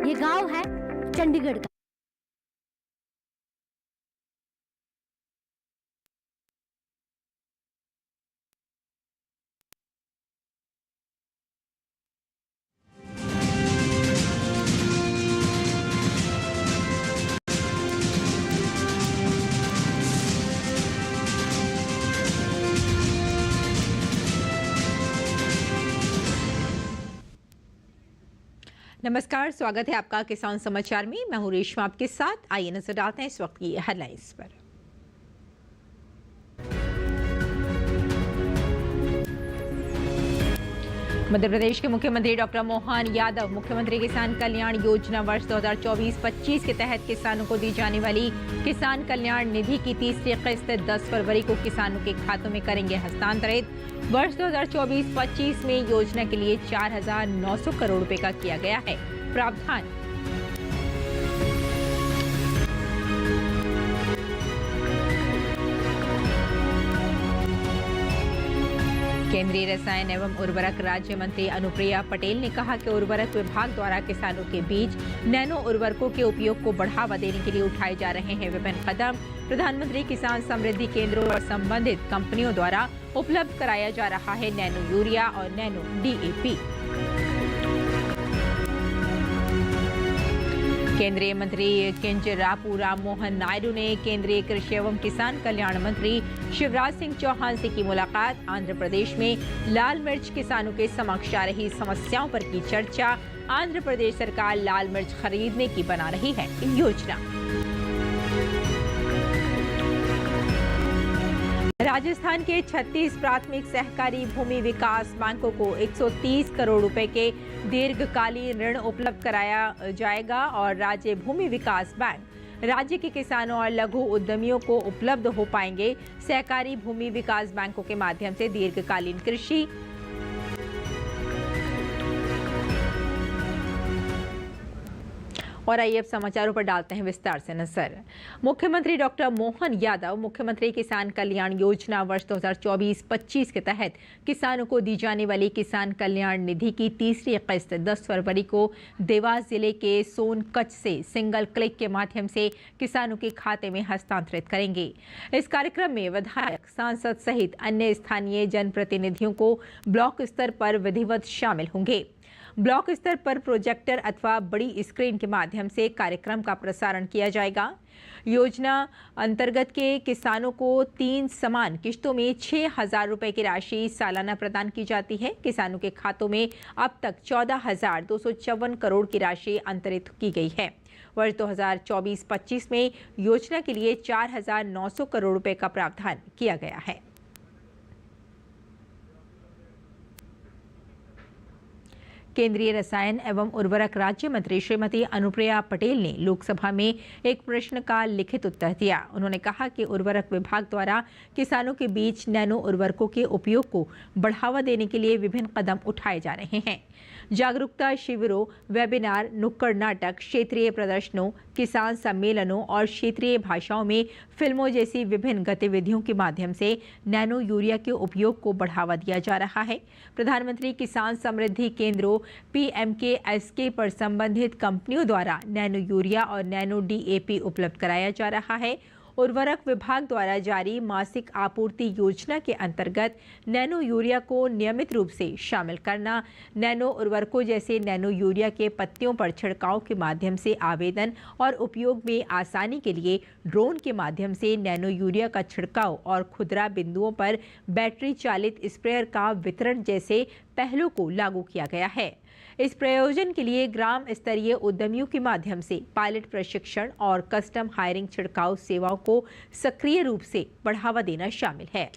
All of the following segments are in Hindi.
ये गांव है चंडीगढ़ का। नमस्कार, स्वागत है आपका किसान समाचार में। मैं हूं रेशमा आपके साथ। आइए नजर डालते हैं इस वक्त की हेडलाइंस पर। मध्य प्रदेश के मुख्यमंत्री डॉक्टर मोहन यादव मुख्यमंत्री किसान कल्याण योजना वर्ष 2024-25 के तहत किसानों को दी जाने वाली किसान कल्याण निधि की तीसरी किस्त 10 फरवरी को किसानों के खातों में करेंगे हस्तांतरित। वर्ष 2024-25 में योजना के लिए 4,900 करोड़ रुपए का किया गया है प्रावधान। केंद्रीय रसायन एवं उर्वरक राज्य मंत्री अनुप्रिया पटेल ने कहा कि उर्वरक विभाग द्वारा किसानों के बीच नैनो उर्वरकों के उपयोग को बढ़ावा देने के लिए उठाए जा रहे हैं विभिन्न कदम। प्रधानमंत्री किसान समृद्धि केंद्रों और संबंधित कंपनियों द्वारा उपलब्ध कराया जा रहा है नैनो यूरिया और नैनो DAP। केंद्रीय मंत्री किंजरापू राम मोहन नायडू ने केंद्रीय कृषि एवं किसान कल्याण मंत्री शिवराज सिंह चौहान से की मुलाकात। आंध्र प्रदेश में लाल मिर्च किसानों के समक्ष आ रही समस्याओं पर की चर्चा। आंध्र प्रदेश सरकार लाल मिर्च खरीदने की बना रही है योजना। राजस्थान के 36 प्राथमिक सहकारी भूमि विकास बैंकों को 130 करोड़ रुपए के दीर्घकालीन ऋण उपलब्ध कराया जाएगा और राज्य भूमि विकास बैंक राज्य के किसानों और लघु उद्यमियों को उपलब्ध हो पाएंगे। सहकारी भूमि विकास बैंकों के माध्यम से दीर्घकालीन कृषि और आइए अब समाचारों पर डालते हैं विस्तार से नजर। मुख्यमंत्री डॉक्टर मोहन यादव मुख्यमंत्री किसान कल्याण योजना वर्ष 2024-25 के तहत किसानों को दी जाने वाली किसान कल्याण निधि की तीसरी किस्त 10 फरवरी को देवास जिले के सोनकच्छ से सिंगल क्लिक के माध्यम से किसानों के खाते में हस्तांतरित करेंगे। इस कार्यक्रम में विधायक, सांसद सहित अन्य स्थानीय जनप्रतिनिधियों को ब्लॉक स्तर पर विधिवत शामिल होंगे। ब्लॉक स्तर पर प्रोजेक्टर अथवा बड़ी स्क्रीन के माध्यम से कार्यक्रम का प्रसारण किया जाएगा। योजना अंतर्गत के किसानों को 3 समान किश्तों में 6,000 रुपए की राशि सालाना प्रदान की जाती है। किसानों के खातों में अब तक 14,254 करोड़ की राशि अंतरित की गई है। वर्ष 2024-25 में योजना के लिए 4,900 करोड़ रुपए का प्रावधान किया गया है। केंद्रीय रसायन एवं उर्वरक राज्य मंत्री श्रीमती अनुप्रिया पटेल ने लोकसभा में एक प्रश्न का लिखित उत्तर दिया। उन्होंने कहा कि उर्वरक विभाग द्वारा किसानों के बीच नैनो उर्वरकों के उपयोग को बढ़ावा देने के लिए विभिन्न कदम उठाए जा रहे हैं। जागरूकता शिविरों, वेबिनार, नुक्कड़ नाटक, क्षेत्रीय प्रदर्शनों, किसान सम्मेलनों और क्षेत्रीय भाषाओं में फिल्मों जैसी विभिन्न गतिविधियों के माध्यम से नैनो यूरिया के उपयोग को बढ़ावा दिया जा रहा है। प्रधानमंत्री किसान समृद्धि केंद्रों PMKSK पर संबंधित कंपनियों द्वारा नैनो यूरिया और नैनो DAP उपलब्ध कराया जा रहा है। उर्वरक विभाग द्वारा जारी मासिक आपूर्ति योजना के अंतर्गत नैनो यूरिया को नियमित रूप से शामिल करना, नैनो उर्वरकों जैसे नैनो यूरिया के पत्तियों पर छिड़काव के माध्यम से आवेदन और उपयोग में आसानी के लिए ड्रोन के माध्यम से नैनो यूरिया का छिड़काव और खुदरा बिंदुओं पर बैटरी चालित स्प्रेयर का वितरण जैसे पहलों को लागू किया गया है। इस प्रयोजन के लिए ग्राम स्तरीय उद्यमियों के माध्यम से पायलट प्रशिक्षण और कस्टम हायरिंग छिड़काव सेवाओं को सक्रिय रूप से बढ़ावा देना शामिल है।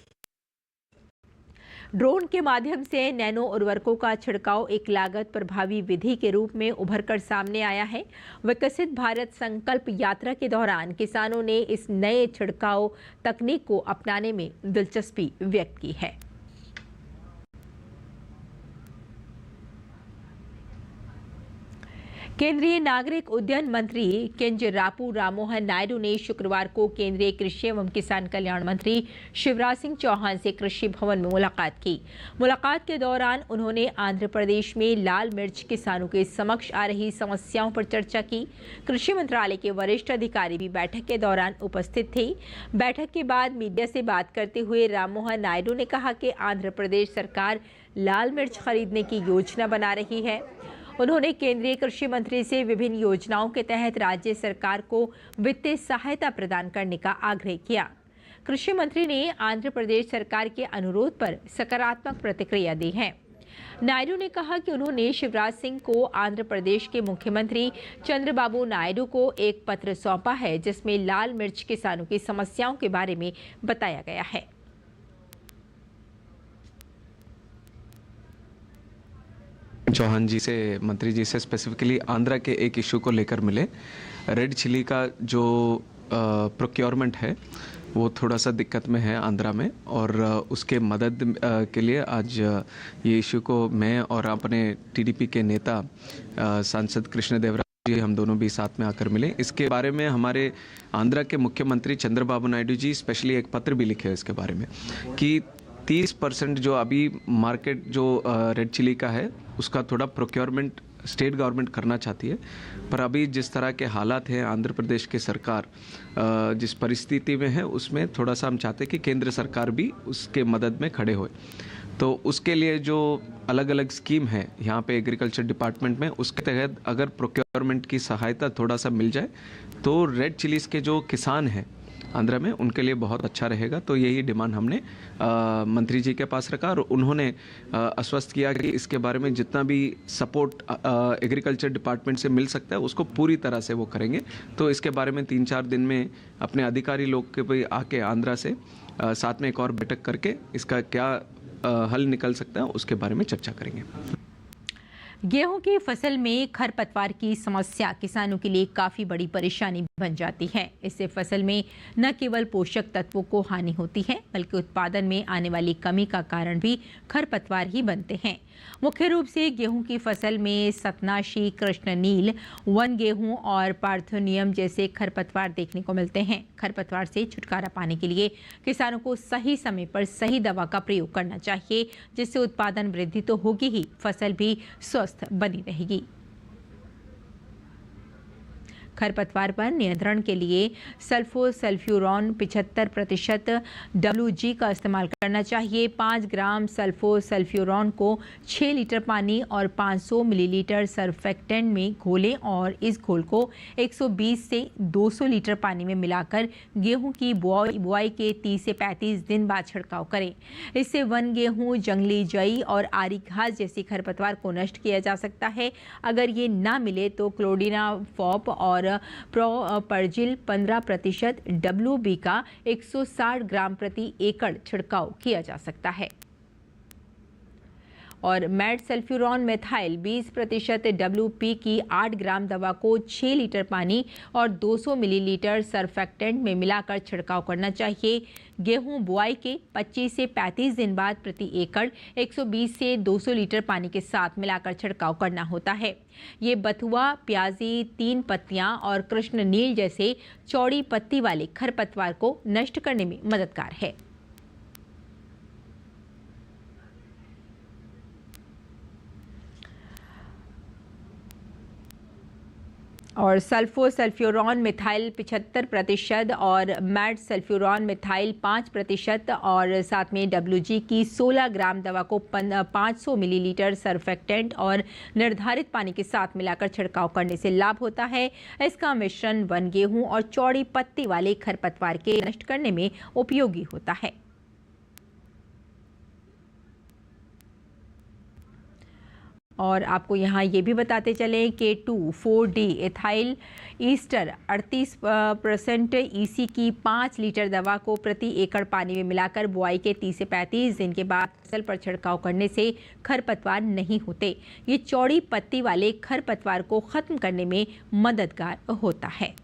ड्रोन के माध्यम से नैनो उर्वरकों का छिड़काव एक लागत प्रभावी विधि के रूप में उभरकर सामने आया है। विकसित भारत संकल्प यात्रा के दौरान किसानों ने इस नए छिड़काव तकनीक को अपनाने में दिलचस्पी व्यक्त की है। केंद्रीय नागरिक उड्डयन मंत्री किंजरापू राममोहन नायडू ने शुक्रवार को केंद्रीय कृषि एवं किसान कल्याण मंत्री शिवराज सिंह चौहान से कृषि भवन में मुलाकात की। मुलाकात के दौरान उन्होंने आंध्र प्रदेश में लाल मिर्च किसानों के समक्ष आ रही समस्याओं पर चर्चा की। कृषि मंत्रालय के वरिष्ठ अधिकारी भी बैठक के दौरान उपस्थित थे। बैठक के बाद मीडिया से बात करते हुए राममोहन नायडू ने कहा कि आंध्र प्रदेश सरकार लाल मिर्च खरीदने की योजना बना रही है। उन्होंने केंद्रीय कृषि मंत्री से विभिन्न योजनाओं के तहत राज्य सरकार को वित्तीय सहायता प्रदान करने का आग्रह किया। कृषि मंत्री ने आंध्र प्रदेश सरकार के अनुरोध पर सकारात्मक प्रतिक्रिया दी है। नायडू ने कहा कि उन्होंने शिवराज सिंह को आंध्र प्रदेश के मुख्यमंत्री चंद्रबाबू नायडू को एक पत्र सौंपा है, जिसमें लाल मिर्च किसानों की समस्याओं के बारे में बताया गया है। चौहान जी से, मंत्री जी से स्पेसिफिकली आंध्रा के एक इशू को लेकर मिले। रेड चिली का जो प्रोक्योरमेंट है वो थोड़ा सा दिक्कत में है आंध्रा में, और उसके मदद के लिए आज ये इशू को मैं और अपने टीडीपी के नेता सांसद कृष्णदेवराय जी, हम दोनों भी साथ में आकर मिले। इसके बारे में हमारे आंध्रा के मुख्यमंत्री चंद्रबाबू नायडू जी स्पेशली एक पत्र भी लिखे इसके बारे में कि 30% जो अभी मार्केट जो रेड चिली का है उसका थोड़ा प्रोक्योरमेंट स्टेट गवर्नमेंट करना चाहती है, पर अभी जिस तरह के हालात हैं आंध्र प्रदेश की सरकार जिस परिस्थिति में है उसमें थोड़ा सा हम चाहते हैं कि केंद्र सरकार भी उसके मदद में खड़े होए। तो उसके लिए जो अलग अलग स्कीम है यहाँ पे एग्रीकल्चर डिपार्टमेंट में, उसके तहत अगर प्रोक्योरमेंट की सहायता थोड़ा सा मिल जाए तो रेड चिलीज के जो किसान हैं आंध्रा में उनके लिए बहुत अच्छा रहेगा। तो यही डिमांड हमने मंत्री जी के पास रखा और उन्होंने आश्वस्त किया कि इसके बारे में जितना भी सपोर्ट एग्रीकल्चर डिपार्टमेंट से मिल सकता है उसको पूरी तरह से वो करेंगे। तो इसके बारे में 3-4 दिन में अपने अधिकारी लोग के भी आके आंध्रा से साथ में एक और बैठक करके इसका क्या हल निकल सकता है उसके बारे में चर्चा करेंगे। गेहूं की फसल में खरपतवार की समस्या किसानों के लिए काफी बड़ी परेशानी बन जाती है। इससे फसल में न केवल पोषक तत्वों को हानि होती है बल्कि उत्पादन में आने वाली कमी का कारण भी खरपतवार ही बनते हैं। मुख्य रूप से गेहूं की फसल में सतनाशी, कृष्णनील, वन गेहूं और पार्थोनियम जैसे खरपतवार देखने को मिलते हैं। खरपतवार से छुटकारा पाने के लिए किसानों को सही समय पर सही दवा का प्रयोग करना चाहिए, जिससे उत्पादन वृद्धि तो होगी ही, फसल भी स्वस्थ बनी रहेगी। खरपतवार पर नियंत्रण के लिए सल्फोसल्फ्यूरॉन 75% WG का इस्तेमाल करना चाहिए। 5 ग्राम सल्फोसल्फ्यूरॉन को 6 लीटर पानी और 500 मिलीलीटर सर्फेक्टेंट में घोलें और इस घोल को 120 से 200 लीटर पानी में मिलाकर गेहूं की बुआई के 30 से 35 दिन बाद छिड़काव करें। इससे वन गेहूं, जंगली जई और आरी घास जैसी खरपतवार को नष्ट किया जा सकता है। अगर ये ना मिले तो क्लोडिनाफॉप और प्रोपर्जिल 15% WB का 160 ग्राम प्रति एकड़ छिड़काव किया जा सकता है। और मैड सल्फ्यूरॉन मेथाइल 20% WP की 8 ग्राम दवा को 6 लीटर पानी और 200 मिलीलीटर सर्फेक्टेंट में मिलाकर छिड़काव करना चाहिए। गेहूं बुआई के 25 से 35 दिन बाद प्रति एकड़ 120 से 200 लीटर पानी के साथ मिलाकर छिड़काव करना होता है। ये बथुआ, प्याजी, 3 पत्तियां और कृष्णनील जैसे चौड़ी पत्ती वाले खरपतवार को नष्ट करने में मददगार है। और सल्फोसल्फ्यूरॉन मिथाइल 75% और मैड सल्फ्यूरॉन मिथाइल 5% और साथ में WG की 16 ग्राम दवा को 500 मिलीलीटर सर्फेक्टेंट और निर्धारित पानी के साथ मिलाकर छिड़काव करने से लाभ होता है। इसका मिश्रण वन गेहूं और चौड़ी पत्ती वाले खरपतवार के नष्ट करने में उपयोगी होता है। और आपको यहाँ ये भी बताते चलें कि 2,4-D एथाइल ईस्टर 38% EC की 5 लीटर दवा को प्रति एकड़ पानी में मिलाकर बुआई के 30 से 35 दिन के बाद फसल पर छिड़काव करने से खरपतवार नहीं होते। ये चौड़ी पत्ती वाले खरपतवार को खत्म करने में मददगार होता है।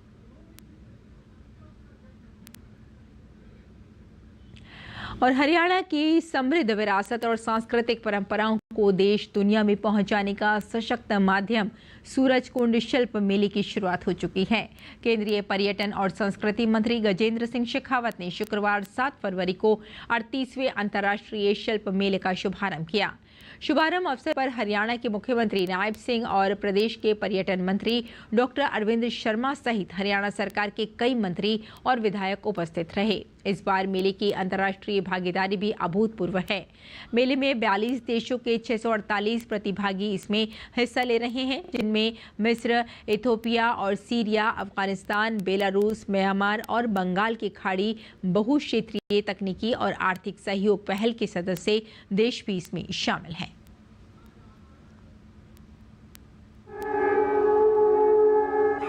और हरियाणा की समृद्ध विरासत और सांस्कृतिक परंपराओं को देश दुनिया में पहुंचाने का सशक्त माध्यम सूरजकुंड शिल्प मेले की शुरुआत हो चुकी है। केंद्रीय पर्यटन और संस्कृति मंत्री गजेंद्र सिंह शेखावत ने शुक्रवार 7 फरवरी को 38वें अंतर्राष्ट्रीय शिल्प मेले का शुभारंभ किया। शुभारंभ अवसर पर हरियाणा के मुख्यमंत्री नायब सिंह और प्रदेश के पर्यटन मंत्री डॉक्टर अरविंद शर्मा सहित हरियाणा सरकार के कई मंत्री और विधायक उपस्थित रहे। इस बार मेले की अंतर्राष्ट्रीय भागीदारी भी अभूतपूर्व है। मेले में 42 देशों के 648 प्रतिभागी इसमें हिस्सा ले रहे हैं, जिनमें मिस्र, इथियोपिया और सीरिया, अफगानिस्तान, बेलारूस, म्यांमार और बंगाल की खाड़ी बहुक्षेत्रीय तकनीकी और आर्थिक सहयोग पहल के सदस्य देश भी इसमें शामिल हैं।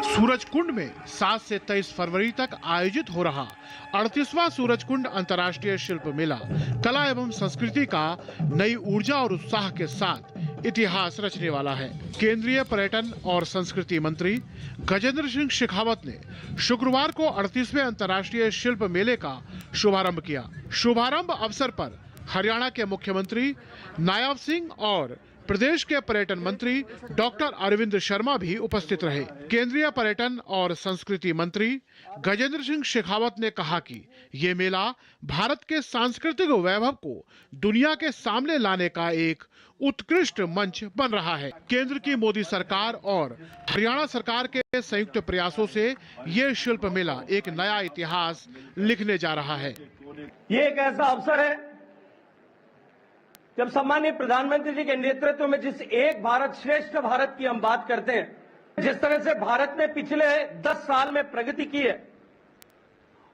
सूरजकुंड में 7 से 23 फरवरी तक आयोजित हो रहा 38वां सूरजकुंड अंतर्राष्ट्रीय शिल्प मेला कला एवं संस्कृति का नई ऊर्जा और उत्साह के साथ इतिहास रचने वाला है। केंद्रीय पर्यटन और संस्कृति मंत्री गजेंद्र सिंह शेखावत ने शुक्रवार को 38वें अंतर्राष्ट्रीय शिल्प मेले का शुभारंभ किया। शुभारंभ अवसर पर हरियाणा के मुख्यमंत्री नायब सिंह और प्रदेश के पर्यटन मंत्री डॉक्टर अरविंद शर्मा भी उपस्थित रहे। केंद्रीय पर्यटन और संस्कृति मंत्री गजेंद्र सिंह शेखावत ने कहा कि ये मेला भारत के सांस्कृतिक वैभव को दुनिया के सामने लाने का एक उत्कृष्ट मंच बन रहा है। केंद्र की मोदी सरकार और हरियाणा सरकार के संयुक्त प्रयासों से ये शिल्प मेला एक नया इतिहास लिखने जा रहा है। ये एक ऐसा अवसर है जब सम्मानीय प्रधानमंत्री जी के नेतृत्व में जिस एक भारत श्रेष्ठ भारत की हम बात करते हैं, जिस तरह से भारत ने पिछले 10 साल में प्रगति की है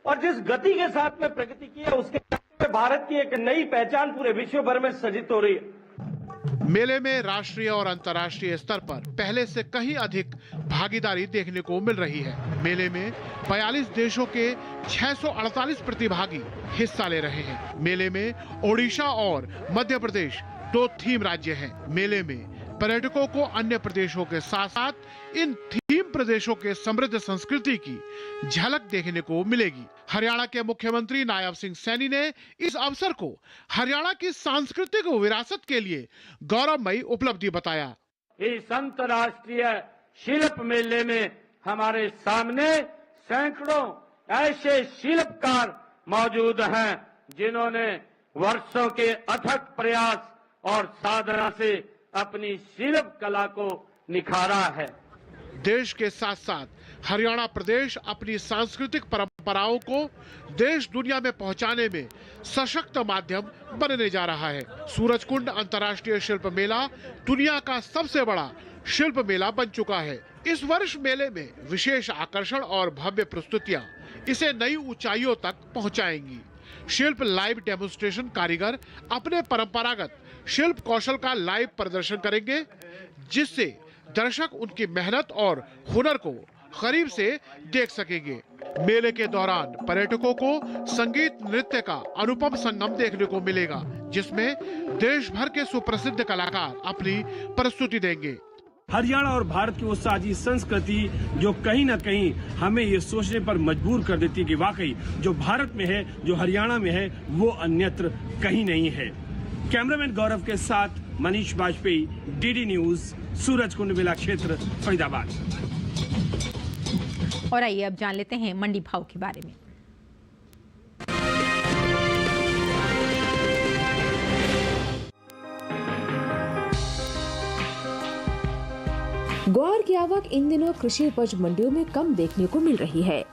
और जिस गति के साथ में प्रगति की है, उसके भारत की एक नई पहचान पूरे विश्व भर में सृजित हो रही है। मेले में राष्ट्रीय और अंतर्राष्ट्रीय स्तर पर पहले से कहीं अधिक भागीदारी देखने को मिल रही है। मेले में 42 देशों के 648 प्रतिभागी हिस्सा ले रहे हैं। मेले में ओडिशा और मध्य प्रदेश 2 थीम राज्य हैं। मेले में पर्यटकों को अन्य प्रदेशों के साथ साथ इन थीम प्रदेशों के समृद्ध संस्कृति की झलक देखने को मिलेगी। हरियाणा के मुख्यमंत्री नायब सिंह सैनी ने इस अवसर को हरियाणा की सांस्कृतिक विरासत के लिए गौरवमयी उपलब्धि बताया। इस अंतर्राष्ट्रीय शिल्प मेले में हमारे सामने सैकड़ों ऐसे शिल्पकार मौजूद हैं जिन्होंने वर्षों के अथक प्रयास और साधना से अपनी शिल्प कला को निखारा है। देश के साथ साथ हरियाणा प्रदेश अपनी सांस्कृतिक परंपराओं को देश दुनिया में पहुंचाने में सशक्त माध्यम बनने जा रहा है। सूरजकुंड अंतर्राष्ट्रीय शिल्प मेला दुनिया का सबसे बड़ा शिल्प मेला बन चुका है। इस वर्ष मेले में विशेष आकर्षण और भव्य प्रस्तुतियां इसे नई ऊंचाइयों तक पहुंचाएंगी। शिल्प लाइव डेमोन्स्ट्रेशन कारीगर अपने परंपरागत शिल्प कौशल का लाइव प्रदर्शन करेंगे, जिससे दर्शक उनकी मेहनत और हुनर को करीब से देख सकेंगे। मेले के दौरान पर्यटकों को संगीत नृत्य का अनुपम संगम देखने को मिलेगा, जिसमें देश भर के सुप्रसिद्ध कलाकार अपनी प्रस्तुति देंगे। हरियाणा और भारत की वो साझी संस्कृति जो कहीं न कहीं हमें ये सोचने पर मजबूर कर देती है कि वाकई जो भारत में है, जो हरियाणा में है, वो अन्यत्र कहीं नहीं है। कैमरामैन गौरव के साथ मनीष वाजपेयी, डीडी न्यूज, सूरजकुंड मेला क्षेत्र, फरीदाबाद। और आइए अब जान लेते हैं मंडी भाव के बारे में। ग्वार की आवक इन दिनों कृषि उपज मंडियों में कम देखने को मिल रही है।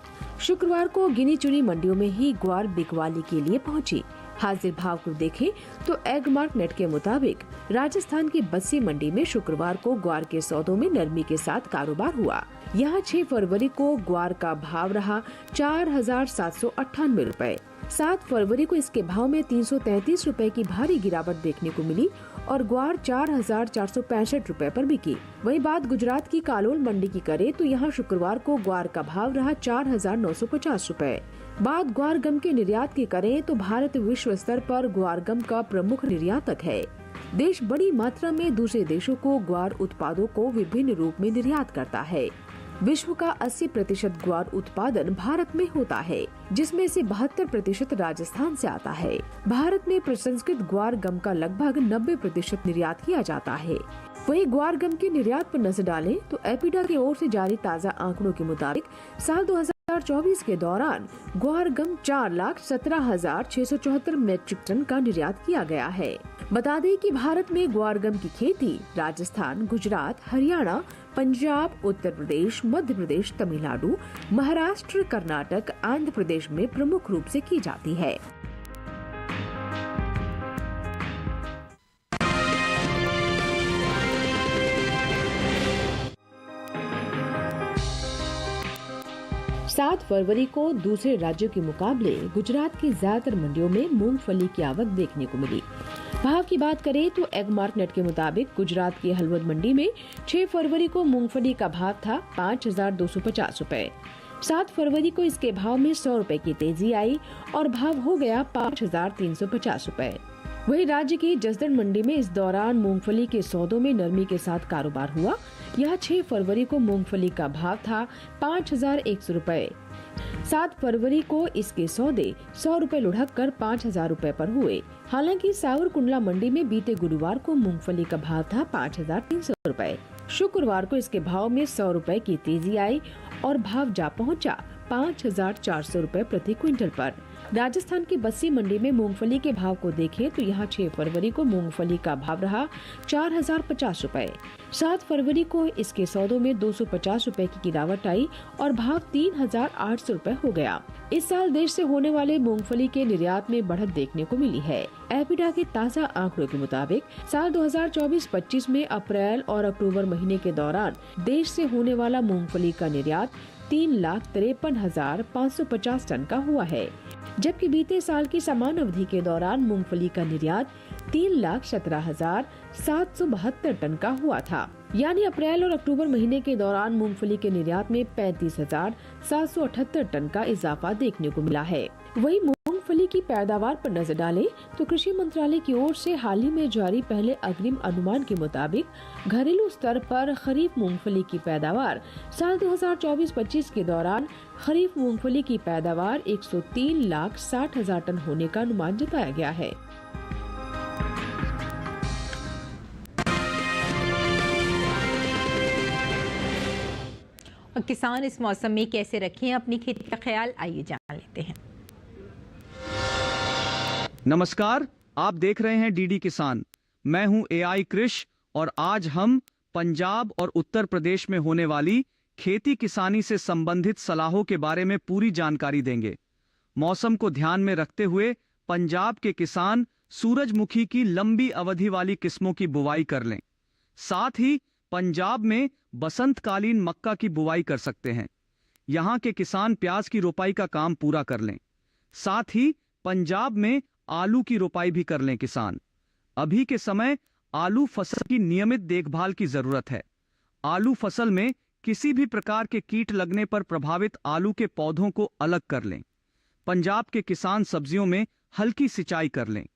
शुक्रवार को गिनी चुनी मंडियों में ही ग्वार बिकवाली के लिए पहुंची। हाजिर भाव को देखें तो एगमार्क नेट के मुताबिक राजस्थान की बस्सी मंडी में शुक्रवार को ग्वार के सौदों में नरमी के साथ कारोबार हुआ। यहाँ 6 फरवरी को ग्वार का भाव रहा 4,798 रुपए। 7 फरवरी को इसके भाव में 333 रुपए की भारी गिरावट देखने को मिली और ग्वार 4,465 रुपए पर बिकी। वहीं बात गुजरात की कालोल मंडी की करे तो यहाँ शुक्रवार को ग्वार का भाव रहा 4,950 रुपए। बात ग्वार गम के निर्यात की करें तो भारत विश्व स्तर पर ग्वार गम का प्रमुख निर्यातक है। देश बड़ी मात्रा में दूसरे देशों को ग्वार उत्पादों को विभिन्न रूप में निर्यात करता है। विश्व का 80% ग्वार उत्पादन भारत में होता है, जिसमें से 72% राजस्थान से आता है। भारत में प्रसंस्कृत ग्वार गम का लगभग 90% निर्यात किया जाता है। वहीं ग्वार गम के निर्यात पर नजर डालें तो एपिडा की ओर से जारी ताज़ा आंकड़ों के मुताबिक साल 2024 के दौरान ग्वार गम 4,17,674 मीट्रिक टन का निर्यात किया गया है। बता दें कि भारत में ग्वार गम की खेती राजस्थान, गुजरात, हरियाणा, पंजाब, उत्तर प्रदेश, मध्य प्रदेश, तमिलनाडु, महाराष्ट्र, कर्नाटक, आंध्र प्रदेश में प्रमुख रूप से की जाती है। सात फरवरी को दूसरे राज्यों के मुकाबले गुजरात की ज्यादातर मंडियों में मूंगफली की आवक देखने को मिली। भाव की बात करें तो एगमार्क नेट के मुताबिक गुजरात की हलवद मंडी में 6 फरवरी को मूंगफली का भाव था 5,250 रुपए। 7 फरवरी को इसके भाव में 100 रुपए की तेजी आई और भाव हो गया 5,350 रुपए। वहीं राज्य की जसदण मंडी में इस दौरान मूंगफली के सौदों में नरमी के साथ कारोबार हुआ। यह 6 फरवरी को मूंगफली का भाव था 5,100 रुपए। 7 फरवरी को इसके सौदे 100 रुपए लुढ़क कर 5,000 रुपए पर हुए। हालांकि सावर कुंडला मंडी में बीते गुरुवार को मूंगफली का भाव था 5,300 रुपए। शुक्रवार को इसके भाव में 100 रुपए की तेजी आई और भाव जा पहुंचा 5,400 रुपए प्रति क्विंटल पर। राजस्थान की बस्सी मंडी में मूंगफली के भाव को देखें तो यहाँ 6 फरवरी को मूंगफली का भाव रहा 4,050 रुपए। 7 फरवरी को इसके सौदों में 250 रुपए की गिरावट आई और भाव 3,800 रुपए हो गया। इस साल देश से होने वाले मूंगफली के निर्यात में बढ़त देखने को मिली है। एपिडा के ताज़ा आंकड़ों के मुताबिक साल 2024-25 में अप्रैल और अक्टूबर महीने के दौरान देश से होने वाला मूंगफली का निर्यात 3,53,550 टन का हुआ है, जबकि बीते साल की समान अवधि के दौरान मूंगफली का निर्यात 3,17,772 टन का हुआ था। यानी अप्रैल और अक्टूबर महीने के दौरान मूंगफली के निर्यात में 35,778 टन का इजाफा देखने को मिला है। वहीं मूंगफली की पैदावार पर नजर डालें तो कृषि मंत्रालय की ओर से हाल ही में जारी पहले अग्रिम अनुमान के मुताबिक घरेलू स्तर पर खरीफ मूंगफली की पैदावार साल 2024-25 के दौरान खरीफ मूंगफली की पैदावार 103,60,000 टन होने का अनुमान जताया गया है। और किसान इस मौसम में कैसे रखें अपनी खेती का ख्याल, आइए जान लेते हैं। नमस्कार, आप देख रहे हैं डीडी किसान। मैं हूं AI कृष और आज हम पंजाब और उत्तर प्रदेश में होने वाली खेती किसानी से संबंधित सलाहों के बारे में पूरी जानकारी देंगे। मौसम को ध्यान में रखते हुए पंजाब के किसान सूरजमुखी की लंबी अवधि वाली किस्मों की बुवाई कर लें। साथ ही पंजाब में बसंतकालीन मक्का की बुवाई कर सकते हैं। यहाँ के किसान प्याज की रोपाई का काम पूरा कर लें। साथ ही पंजाब में आलू की रोपाई भी कर लें किसान। अभी के समय आलू फसल की नियमित देखभाल की जरूरत है। आलू फसल में किसी भी प्रकार के कीट लगने पर प्रभावित आलू के पौधों को अलग कर लें। पंजाब के किसान सब्जियों में हल्की सिंचाई कर लें।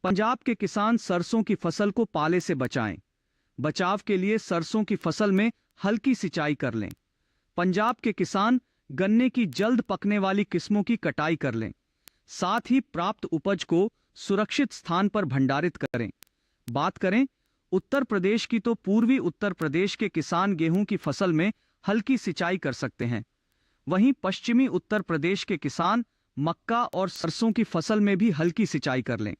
पंजाब के किसान सरसों की फसल को पाले से बचाएं। बचाव के लिए सरसों की फसल में हल्की सिंचाई कर लें। पंजाब के किसान गन्ने की जल्द पकने वाली किस्मों की कटाई कर लें। साथ ही प्राप्त उपज को सुरक्षित स्थान पर भंडारित करें। बात करें उत्तर प्रदेश की तो पूर्वी उत्तर प्रदेश के किसान गेहूं की फसल में हल्की सिंचाई कर सकते हैं। वहीं पश्चिमी उत्तर प्रदेश के किसान मक्का और सरसों की फसल में भी हल्की सिंचाई कर लें।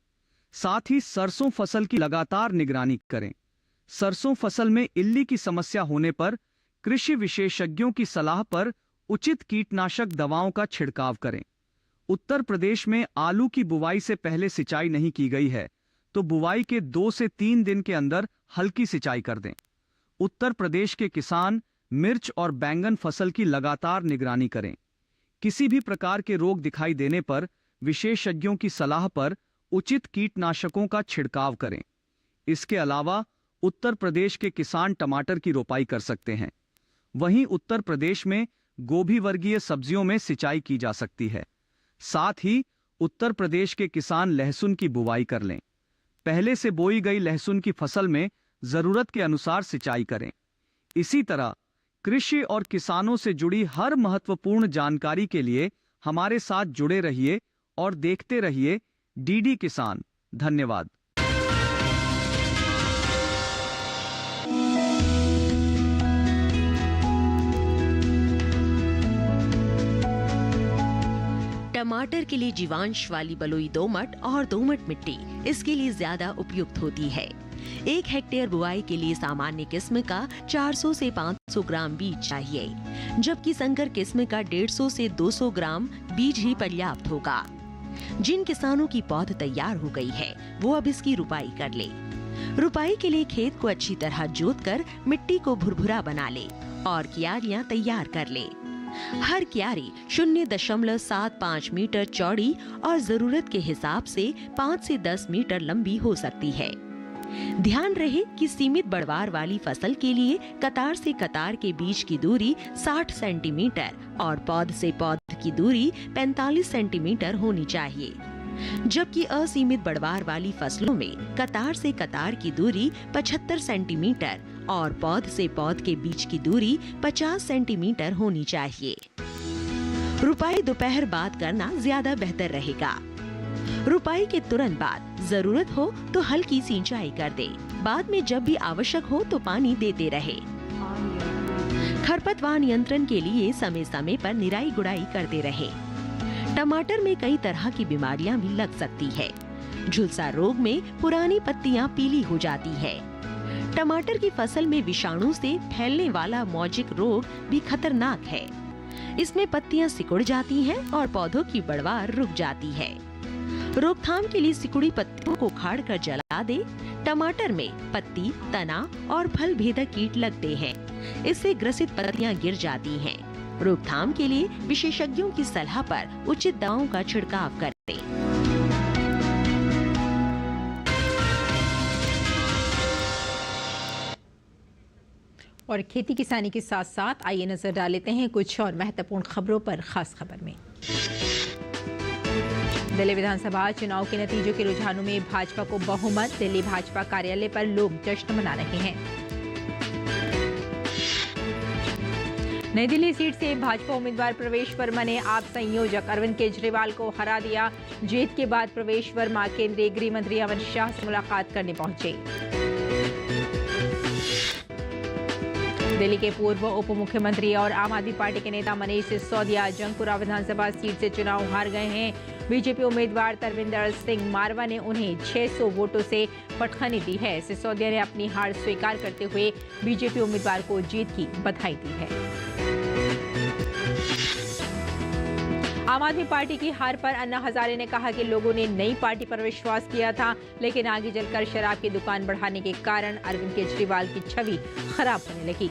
साथ ही सरसों फसल की लगातार निगरानी करें। सरसों फसल में इल्ली की समस्या होने पर कृषि विशेषज्ञों की सलाह पर उचित कीटनाशक दवाओं का छिड़काव करें। उत्तर प्रदेश में आलू की बुवाई से पहले सिंचाई नहीं की गई है तो बुवाई के 2 से 3 दिन के अंदर हल्की सिंचाई कर दें। उत्तर प्रदेश के किसान मिर्च और बैंगन फसल की लगातार निगरानी करें। किसी भी प्रकार के रोग दिखाई देने पर विशेषज्ञों की सलाह पर उचित कीटनाशकों का छिड़काव करें। इसके अलावा उत्तर प्रदेश के किसान टमाटर की रोपाई कर सकते हैं। वहीं उत्तर प्रदेश में गोभी वर्गीय सब्जियों में सिंचाई की जा सकती है। साथ ही उत्तर प्रदेश के किसान लहसुन की बुवाई कर लें। पहले से बोई गई लहसुन की फसल में जरूरत के अनुसार सिंचाई करें। इसी तरह कृषि और किसानों से जुड़ी हर महत्वपूर्ण जानकारी के लिए हमारे साथ जुड़े रहिए और देखते रहिए डीडी किसान। धन्यवाद। टमाटर के लिए जीवांश वाली बलुई दोमट और दोमट मिट्टी इसके लिए ज्यादा उपयुक्त होती है। 1 हेक्टेयर बुआई के लिए सामान्य किस्म का 400 से 500 ग्राम बीज चाहिए, जबकि संकर किस्म का 150 से 200 ग्राम बीज ही पर्याप्त होगा। जिन किसानों की पौध तैयार हो गई है वो अब इसकी रुपाई कर ले। रुपाई के लिए खेत को अच्छी तरह जोतकर मिट्टी को भुरभुरा बना ले और क्यारियां तैयार कर ले। हर क्यारी 0.75 मीटर चौड़ी और जरूरत के हिसाब से 5 से 10 मीटर लंबी हो सकती है। ध्यान रहे कि सीमित बढ़वार वाली फसल के लिए कतार से कतार के बीच की दूरी 60 सेंटीमीटर और पौध से पौध की दूरी 45 सेंटीमीटर होनी चाहिए, जबकि असीमित बढ़वार वाली फसलों में कतार से कतार की दूरी 75 सेंटीमीटर और पौध से पौध के बीच की दूरी 50 सेंटीमीटर होनी चाहिए। रुपाई दोपहर बाद करना ज्यादा बेहतर रहेगा। रुपाई के तुरंत बाद जरूरत हो तो हल्की सिंचाई कर दे। बाद में जब भी आवश्यक हो तो पानी देते रहे। खरपतवार नियंत्रण के लिए समय समय पर निराई गुड़ाई करते रहे। टमाटर में कई तरह की बीमारियां भी लग सकती है। झुलसा रोग में पुरानी पत्तियां पीली हो जाती है। टमाटर की फसल में विषाणु से फैलने वाला मौजिक रोग भी खतरनाक है। इसमें पत्तियां सिकुड़ जाती हैं और पौधों की बढ़वार रुक जाती है। रोकथाम के लिए सिकुड़ी पत्तियों को उखाड़ कर जला दे। टमाटर में पत्ती, तना और फल भेदक कीट लगते हैं। इससे ग्रसित पत्तियां गिर जाती हैं। रोकथाम के लिए विशेषज्ञों की सलाह पर उचित दवाओं का छिड़काव करें। और खेती किसानी के साथ साथ आइए नजर डाल लेते हैं कुछ और महत्वपूर्ण खबरों पर। खास खबर में दिल्ली विधानसभा चुनाव के नतीजों के रुझानों में भाजपा को बहुमत। दिल्ली भाजपा कार्यालय पर लोग जश्न मना रहे हैं। नई दिल्ली सीट से भाजपा उम्मीदवार प्रवेश वर्मा ने आप संयोजक अरविंद केजरीवाल को हरा दिया। जीत के बाद प्रवेश वर्मा केंद्रीय गृह मंत्री अमित शाह से मुलाकात करने पहुंचे। दिल्ली के पूर्व उप मुख्यमंत्री और आम आदमी पार्टी के नेता मनीष सिसोदिया जंगपुरा विधानसभा सीट से चुनाव हार गए हैं। बीजेपी उम्मीदवार तरविंदर सिंह मारवा ने उन्हें 600 वोटों से पटखनी दी है। सिसोदिया ने अपनी हार स्वीकार करते हुए बीजेपी उम्मीदवार को जीत की बधाई दी है। आम आदमी पार्टी की हार पर अन्ना हजारे ने कहा कि लोगों ने नई पार्टी पर विश्वास किया था, लेकिन आगे चलकर शराब की दुकान बढ़ाने के कारण अरविंद केजरीवाल की छवि खराब होने लगी।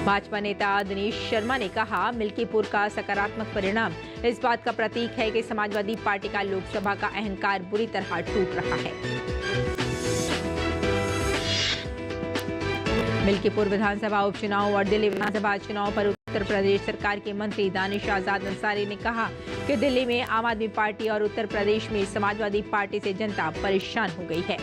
भाजपा नेता दिनेश शर्मा ने कहा, मिल्कीपुर का सकारात्मक परिणाम इस बात का प्रतीक है कि समाजवादी पार्टी का लोकसभा का अहंकार बुरी तरह टूट रहा है। मिल्कीपुर विधानसभा उपचुनाव और दिल्ली विधानसभा चुनाव पर उत्तर प्रदेश सरकार के मंत्री दानिश आजाद अंसारी ने कहा कि दिल्ली में आम आदमी पार्टी और उत्तर प्रदेश में समाजवादी पार्टी से जनता परेशान हो गई है।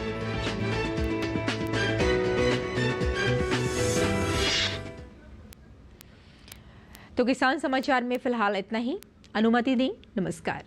तो किसान समाचार में फिलहाल इतना ही। अनुमति दें। नमस्कार।